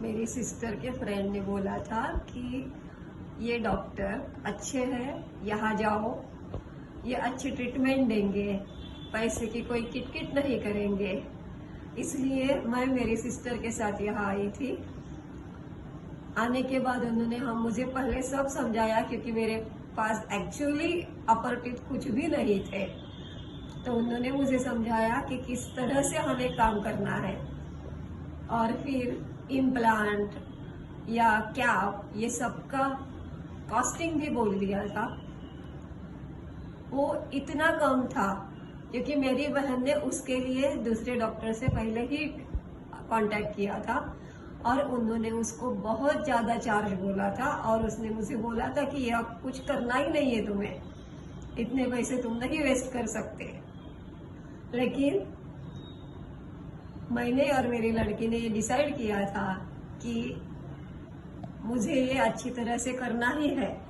मेरी सिस्टर के फ्रेंड ने बोला था कि ये डॉक्टर अच्छे हैं, यहाँ जाओ, ये अच्छी ट्रीटमेंट देंगे, पैसे की कोई किटकिट नहीं करेंगे। इसलिए मैं मेरी सिस्टर के साथ यहाँ आई थी। आने के बाद उन्होंने मुझे पहले सब समझाया, क्योंकि मेरे पास एक्चुअली अपर टीथ कुछ भी नहीं थे। तो उन्होंने मुझे समझाया कि किस तरह से हमें काम करना है, और फिर इम्प्लांट या कैप ये सब का कॉस्टिंग भी बोल दिया था। वो इतना कम था क्योंकि मेरी बहन ने उसके लिए दूसरे डॉक्टर से पहले ही कांटेक्ट किया था और उन्होंने उसको बहुत ज्यादा चार्ज बोला था, और उसने मुझे बोला था कि ये अब कुछ करना ही नहीं है, तुम्हें इतने पैसे तुम नहीं वेस्ट कर सकते। लेकिन मैंने और मेरी लड़की ने ये डिसाइड किया था कि मुझे ये अच्छी तरह से करना ही है,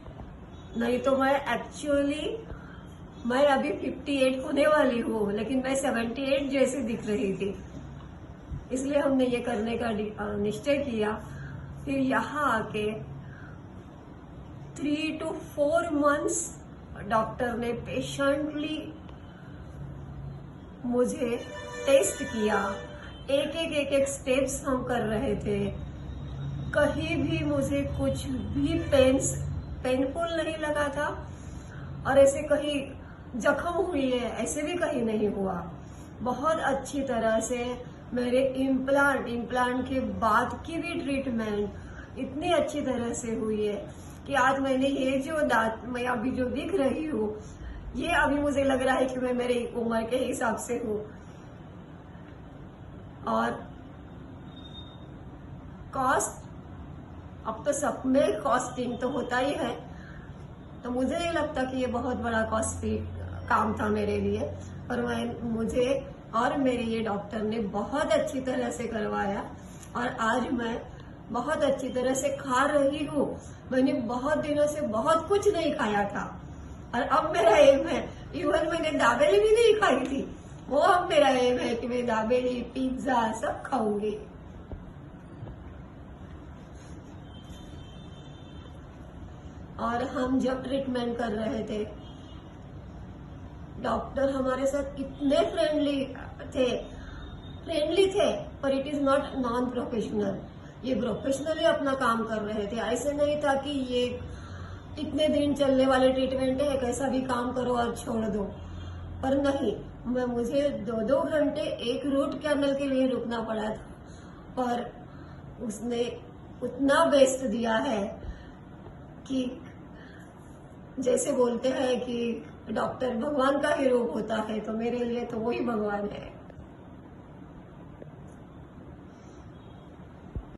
नहीं तो मैं अभी 58 होने वाली हूँ, लेकिन मैं 78 जैसे दिख रही थी। इसलिए हमने ये करने का निश्चय किया। फिर यहाँ आके 3 to 4 months डॉक्टर ने पेशेंटली मुझे टेस्ट किया। एक स्टेप्स हम कर रहे थे। कहीं भी मुझे कुछ भी पेनफुल नहीं लगा था, और ऐसे कहीं जख्म हुई है ऐसे भी कहीं नहीं हुआ। बहुत अच्छी तरह से मेरे इम्प्लांट के बाद की भी ट्रीटमेंट इतनी अच्छी तरह से हुई है कि आज मैंने ये जो दांत मैं अभी जो दिख रही हूँ, ये अभी मुझे लग रहा है कि मैं मेरी उम्र के हिसाब से हूँ। और कॉस्ट, अब तो सब में कॉस्टिंग तो होता ही है, तो मुझे नहीं लगता कि ये बहुत बड़ा कॉस्टली काम था मेरे लिए। पर मुझे और मेरे ये डॉक्टर ने बहुत अच्छी तरह से करवाया, और आज मैं बहुत अच्छी तरह से खा रही हूँ। मैंने बहुत दिनों से बहुत कुछ नहीं खाया था, और अब मेरा एम है, इवन मैंने दाबेली भी नहीं खाई थी, वो अब मेरा एम है कि मैं दाबेली, पिज्जा सब खाऊंगी। और हम जब ट्रीटमेंट कर रहे थे, डॉक्टर हमारे साथ इतने फ्रेंडली थे, पर it is not non professional. ये प्रोफेशनली अपना काम कर रहे थे। ऐसे नहीं था कि ये इतने दिन चलने वाले ट्रीटमेंट है, कैसा भी काम करो और छोड़ दो। पर नहीं, मुझे 2-2 घंटे एक रूट कैनल के लिए रुकना पड़ा था, पर उसने उतना बेस्ट दिया है कि जैसे बोलते हैं कि डॉक्टर भगवान का ही रूप होता है, तो मेरे लिए तो वही भगवान है।